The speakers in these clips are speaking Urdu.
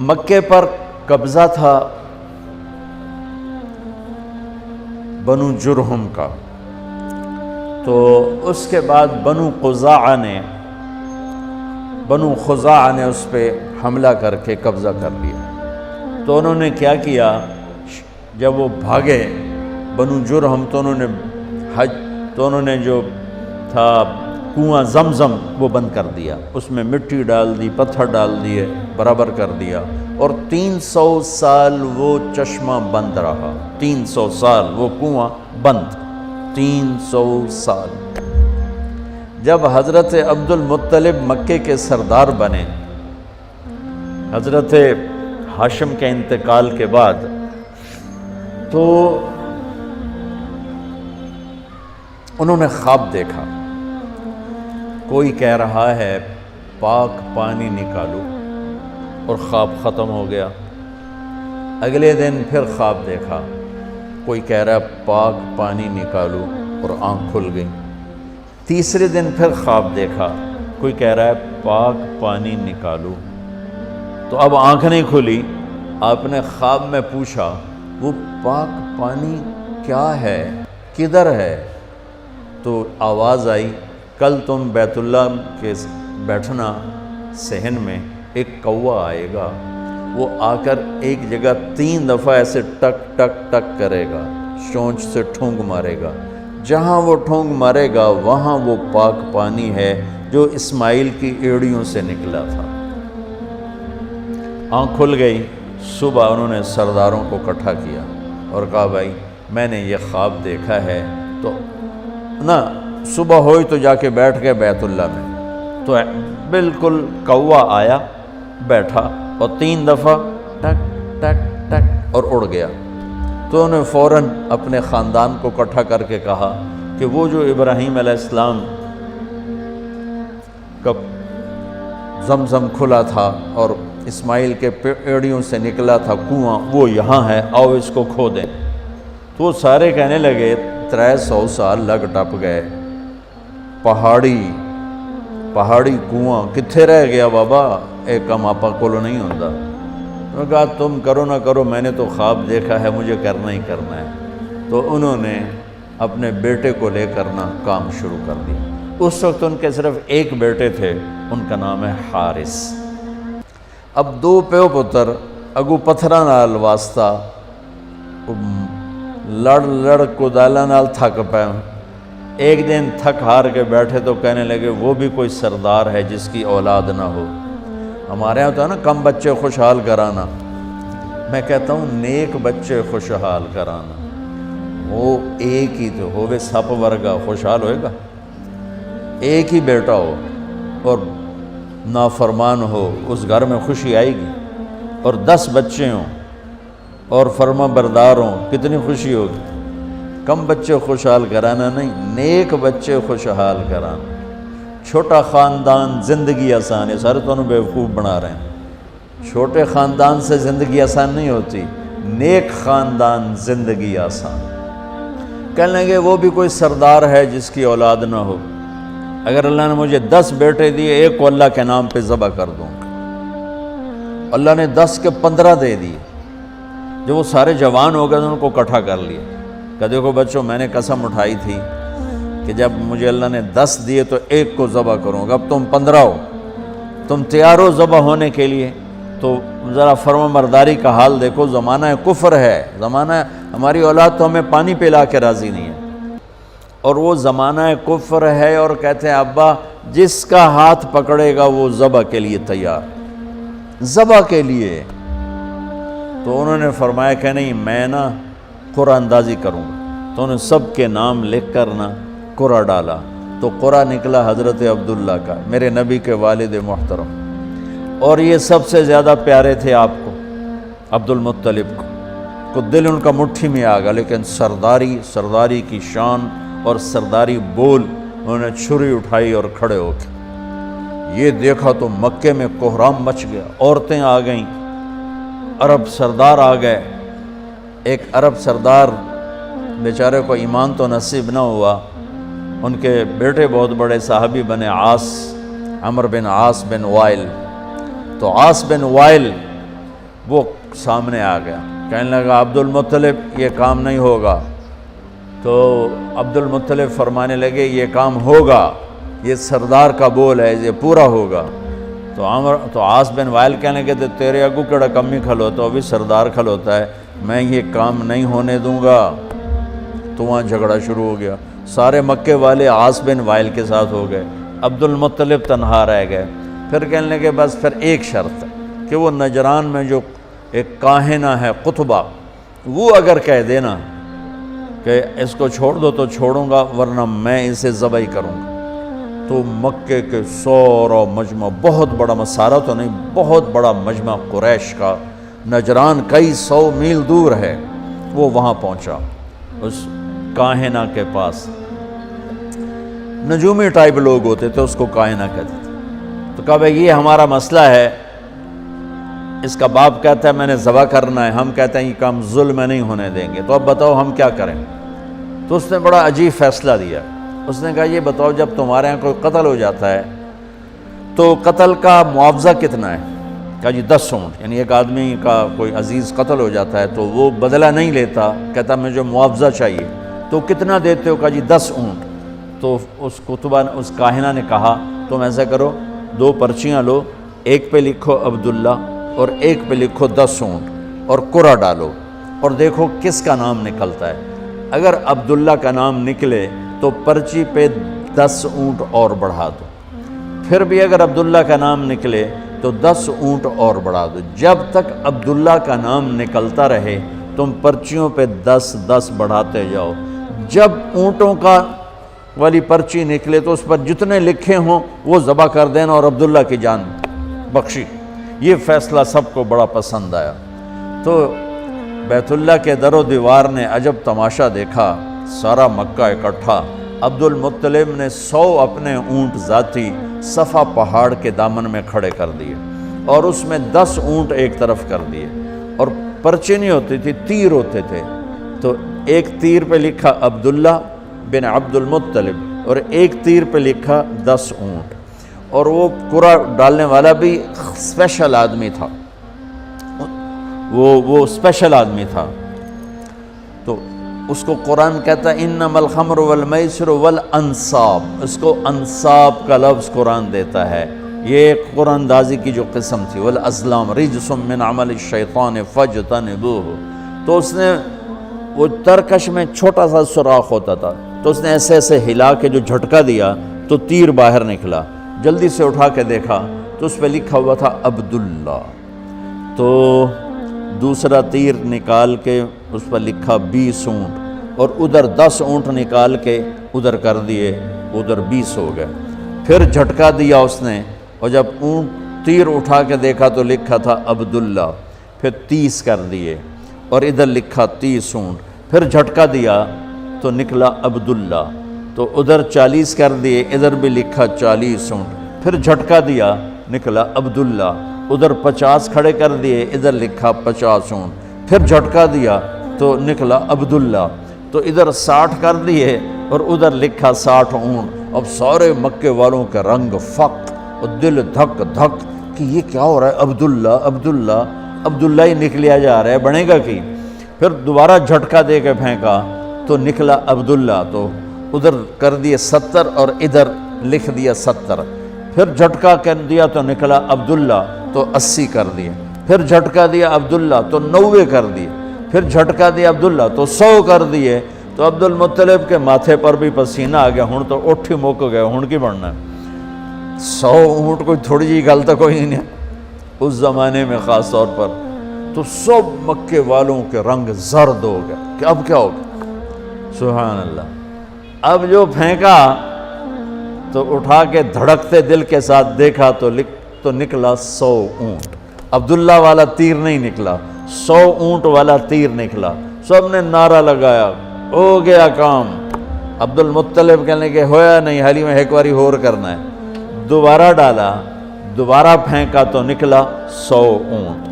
مکے پر قبضہ تھا بنو جرہم کا، تو اس کے بعد بنو خزاعہ نے اس پہ حملہ کر کے قبضہ کر لیا۔ تو انہوں نے کیا کیا، جب وہ بھاگے بنو جرہم تو انہوں نے جو تھا کنواں زمزم وہ بند کر دیا، اس میں مٹی ڈال دی، پتھر ڈال دیے، برابر کر دیا، اور 300 سال وہ چشمہ بند رہا، 300 سال وہ کنواں بند، 300 سال۔ جب حضرت عبد المطلب مکے کے سردار بنے، حضرت ہاشم کے انتقال کے بعد، تو انہوں نے خواب دیکھا، کوئی کہہ رہا ہے پاک پانی نکالو، اور خواب ختم ہو گیا۔ اگلے دن پھر خواب دیکھا، کوئی کہہ رہا ہے پاک پانی نکالو، اور آنکھ کھل گئی۔ تیسرے دن پھر خواب دیکھا، کوئی کہہ رہا ہے پاک پانی نکالو، تو اب آنکھ نہیں کھلی۔ آپ نے خواب میں پوچھا وہ پاک پانی کیا ہے، کدھر ہے؟ تو آواز آئی کل تم بیت اللہ کے بیٹھنا صحن میں، ایک کوا آئے گا، وہ آ کر ایک جگہ 3 دفعہ ایسے ٹک ٹک ٹک کرے گا، چونچ سے ٹھونگ مارے گا، جہاں وہ ٹھونگ مارے گا وہاں وہ پاک پانی ہے جو اسماعیل کی ایڑیوں سے نکلا تھا۔ آنکھ کھل گئی۔ صبح انہوں نے سرداروں کو اکٹھا کیا اور کہا بھائی میں نے یہ خواب دیکھا ہے، تو صبح ہوئی تو جا کے بیٹھ گئے بیت اللہ میں، تو بالکل کوا آیا، بیٹھا، اور 3 دفعہ ٹک ٹک ٹک اور اڑ گیا۔ تو انہوں نے فوراً اپنے خاندان کو اکٹھا کر کے کہا کہ وہ جو ابراہیم علیہ السلام کا زمزم کھلا تھا اور اسماعیل کے ایڑیوں سے نکلا تھا کنواں، وہ یہاں ہے، آؤ اس کو کھو دیں۔ تو وہ سارے کہنے لگے 300 سال لگ ٹپ گئے، پہاڑی کنواں کتھے رہ گیا بابا، ایک کم آپا کولو نہیں ہوتا۔ انہوں نے کہا تم کرو نہ کرو، میں نے تو خواب دیکھا ہے، مجھے کرنا ہی کرنا ہے۔ تو انہوں نے اپنے بیٹے کو لے کر کام شروع کر دیا۔ اس وقت ان کے صرف ایک بیٹے تھے، ان کا نام ہے حارث۔ اب 2 پیو پتر اگو پتھراں نال واسطہ لڑ کدالاں نال تھک پے۔ ایک دن تھک ہار کے بیٹھے تو کہنے لگے وہ بھی کوئی سردار ہے جس کی اولاد نہ ہو۔ ہمارے یہاں تو ہے نا کم بچے خوشحال کرانا، میں کہتا ہوں نیک بچے خوشحال کرانا۔ وہ ایک ہی تو ہوئے سپ ورگا خوشحال ہوئے گا، ایک ہی بیٹا ہو اور نافرمان ہو، اس گھر میں خوشی آئے گی؟ اور 10 بچے ہوں اور فرما بردار ہوں، کتنی خوشی ہوگی؟ کم بچے خوشحال کرانا نہیں، نیک بچے خوشحال کرانا۔ چھوٹا خاندان زندگی آسان ہے، سارے تو انہوں بیوقوف بنا رہے ہیں۔ چھوٹے خاندان سے زندگی آسان نہیں ہوتی، نیک خاندان زندگی آسان۔ کہنے لگے وہ بھی کوئی سردار ہے جس کی اولاد نہ ہو۔ اگر اللہ نے مجھے 10 بیٹے دیے، ایک کو اللہ کے نام پہ ذبح کر دوں گا۔ اللہ نے 10 کے 15 دے دیے۔ جب وہ سارے جوان ہو گئے تو ان کو اکٹھا کر لیا کہ دیکھو بچوں، میں نے قسم اٹھائی تھی کہ جب مجھے اللہ نے 10 دیے تو ایک کو ذبح کروں گا، اب تم 15 ہو، تم تیار ہو ذبح ہونے کے لیے؟ تو ذرا فرما برداری کا حال دیکھو، زمانہ کفر ہے، زمانہ ہماری اولاد تو ہمیں پانی پلا کے راضی نہیں ہے، اور وہ زمانہ کفر ہے، اور کہتے ہیں ابا جس کا ہاتھ پکڑے گا وہ ذبح کے لیے تیار، ذبح کے لیے۔ تو انہوں نے فرمایا کہ نہیں میں قرآن اندازی کروں گا۔ تو انہوں نے سب کے نام لکھ کر قرآن ڈالا، تو قرآن نکلا حضرت عبداللہ کا، میرے نبی کے والد محترم، اور یہ سب سے زیادہ پیارے تھے آپ کو، عبد المطلب کو دل ان کا مٹھی میں آ گیا، لیکن سرداری کی شان اور سرداری بول، انہوں نے چھری اٹھائی اور کھڑے ہو کے یہ دیکھا تو مکے میں کوہرام مچ گیا، عورتیں آ گئیں، عرب سردار آ گئے۔ ایک عرب سردار بیچارے کو ایمان تو نصیب نہ ہوا، ان کے بیٹے بہت بڑے صحابی بنے، عمر بن عاص بن وائل۔ تو عاص بن وائل وہ سامنے آ گیا، کہنے لگا عبد المطلب یہ کام نہیں ہوگا۔ تو عبد المطلب فرمانے لگے یہ کام ہوگا، یہ سردار کا بول ہے، یہ پورا ہوگا۔ تو عاص بن وائل کہنے لگے تیرے اگو کڑا کمی کھلوتا، وہ بھی سردار کھلوتا ہے، میں یہ کام نہیں ہونے دوں گا۔ تو وہاں جھگڑا شروع ہو گیا، سارے مکے والے عاص بن وائل کے ساتھ ہو گئے، عبد المطلب تنہا رہ گئے۔ پھر کہنے لگے بس پھر ایک شرط کہ وہ نجران میں جو ایک کاہنہ ہے قطبہ، وہ اگر کہہ دینا کہ اس کو چھوڑ دو تو چھوڑوں گا، ورنہ میں اسے ذبح کروں گا۔ تو مکے کے سورا مجمع، بہت بڑا مسارہ تو نہیں، بہت بڑا مجمع قریش کا، نجران کئی 100 میل دور ہے، وہ وہاں پہنچا اس کاہنہ کے پاس۔ نجومی ٹائپ لوگ ہوتے تھے، اس کو کاہنہ کہتے تھے۔ تو کہا بھائی یہ ہمارا مسئلہ ہے، اس کا باپ کہتا ہے میں نے ذبح کرنا ہے، ہم کہتے ہیں یہ کام ظلم نہیں ہونے دیں گے، تو اب بتاؤ ہم کیا کریں؟ تو اس نے بڑا عجیب فیصلہ دیا، اس نے کہا یہ بتاؤ جب تمہارے یہاں کوئی قتل ہو جاتا ہے تو قتل کا معاوضہ کتنا ہے؟ کہا جی 10 اونٹ، یعنی ایک آدمی کا کوئی عزیز قتل ہو جاتا ہے تو وہ بدلہ نہیں لیتا، کہتا مجھے معاوضہ چاہیے، تو کتنا دیتے ہو؟ کہا جی 10 اونٹ۔ تو اس قطبہ نے، اس کاہنہ نے کہا تم ایسا کرو 2 پرچیاں لو، ایک پہ لکھو عبداللہ اور ایک پہ لکھو 10 اونٹ اور قرعہ ڈالو اور دیکھو کس کا نام نکلتا ہے۔ اگر عبداللہ کا نام نکلے تو پرچی پہ 10 اونٹ اور بڑھا دو، پھر بھی اگر عبداللہ کا نام نکلے تو 10 اونٹ اور بڑھا دو، جب تک عبداللہ کا نام نکلتا رہے تم پرچیوں پہ 10 بڑھاتے جاؤ۔ جب اونٹوں کا والی پرچی نکلے تو اس پر جتنے لکھے ہوں وہ ذبح کر دینا اور عبداللہ کی جان بخشی۔ یہ فیصلہ سب کو بڑا پسند آیا۔ تو بیت اللہ کے در و دیوار نے عجب تماشا دیکھا، سارا مکہ اکٹھا۔ عبد المطلب نے 100 اپنے اونٹ ذاتی صفا پہاڑ کے دامن میں کھڑے کر دیے اور اس میں 10 اونٹ ایک طرف کر دیے، اور پرچی نہیں ہوتی تھی، تیر ہوتے تھے، تو ایک تیر پہ لکھا عبداللہ بن عبد المطلب اور ایک تیر پہ لکھا 10 اونٹ۔ اور وہ قرعہ ڈالنے والا بھی اسپیشل آدمی تھا، وہ اسپیشل آدمی تھا۔ تو اس کو قرآن کہتا ہے انما الخمر والمیسر والانصاب، اس کو انصاب کا لفظ قرآن دیتا ہے۔ یہ قرآن اندازی کی جو قسم تھی، والازلام رجس من عمل الشیطان فاجتنبوہ، تو اس نے وہ ترکش میں چھوٹا سا سوراخ ہوتا تھا، تو اس نے ایسے ایسے ہلا کے جو جھٹکا دیا تو تیر باہر نکلا، جلدی سے اٹھا کے دیکھا تو اس پہ لکھا ہوا تھا عبداللہ۔ تو دوسرا تیر نکال کے اس پر لکھا 20 اونٹ اور ادھر 10 اونٹ نکال کے ادھر کر دیے، ادھر 20 ہو گئے۔ پھر جھٹکا دیا اس نے، اور جب اونٹ تیر اٹھا کے دیکھا تو لکھا تھا عبداللہ، پھر 30 کر دیے اور ادھر لکھا 30 اونٹ، پھر جھٹکا دیا تو نکلا عبداللہ، تو ادھر 40 کر دیے، ادھر بھی لکھا 40 اونٹ، پھر جھٹکا دیا نکلا عبداللہ، ادھر 50 کھڑے کر دیے، ادھر لکھا 50 اونٹ، پھر جھٹکا دیا تو نکلا عبداللہ، تو ادھر 60 کر دیے اور ادھر لکھا 60 اونٹ۔ اب سارے مکے والوں کے رنگ فق اور دل دھک دھک کہ یہ کیا ہو رہا ہے، عبداللہ عبداللہ عبداللہ ہی نکلیا جا رہا ہے، بنے گا کی؟ پھر دوبارہ جھٹکا دے کے پھینکا تو نکلا عبداللہ، تو ادھر کر دیے 70 اور ادھر لکھ دیا 70، پھر جھٹکا کر دیا تو نکلا عبداللہ، تو 80 کر دیے، پھر جھٹکا دیا عبداللہ تو 90 کر دیے، پھر جھٹکا دیا عبداللہ تو 100 کر دیے۔ تو عبد المطلب کے ماتھے پر بھی پسینہ آ گیا، ہن تو اٹھ ہی مک گئے، ہن کی بڑھنا ہے، 100 اونٹ کوئی تھوڑی جی گل تو کوئی نہیں ہے اس زمانے میں خاص طور پر۔ تو سب مکے والوں کے رنگ زرد ہو گئے کہ اب کیا ہوگا، سبحان اللہ۔ اب جو پھینکا تو اٹھا کے دھڑکتے دل کے ساتھ دیکھا تو نکلا 100 اونٹ، عبداللہ والا تیر نہیں نکلا، 100 اونٹ والا تیر نکلا۔ سب نے نعرہ لگایا ہو گیا کام۔ عبد المطلب کہنے کہ ہویا نہیں، حالی میں ایک باری اور کرنا ہے۔ دوبارہ ڈالا، دوبارہ پھینکا تو نکلا 100 اونٹ۔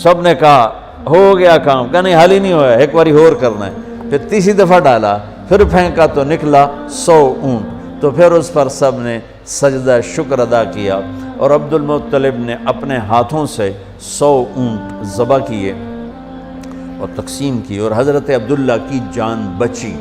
سب نے کہا ہو گیا کام، کہا نہیں حالی نہیں ہویا، ایک باری اور کرنا ہے۔ پھر تیسری دفعہ ڈالا، پھر پھینکا تو نکلا 100 اونٹ۔ تو پھر اس پر سب نے سجدہ شکر ادا کیا اور عبد المطلب نے اپنے ہاتھوں سے 100 اونٹ ذبح کیے اور تقسیم کی، اور حضرت عبداللہ کی جان بچی۔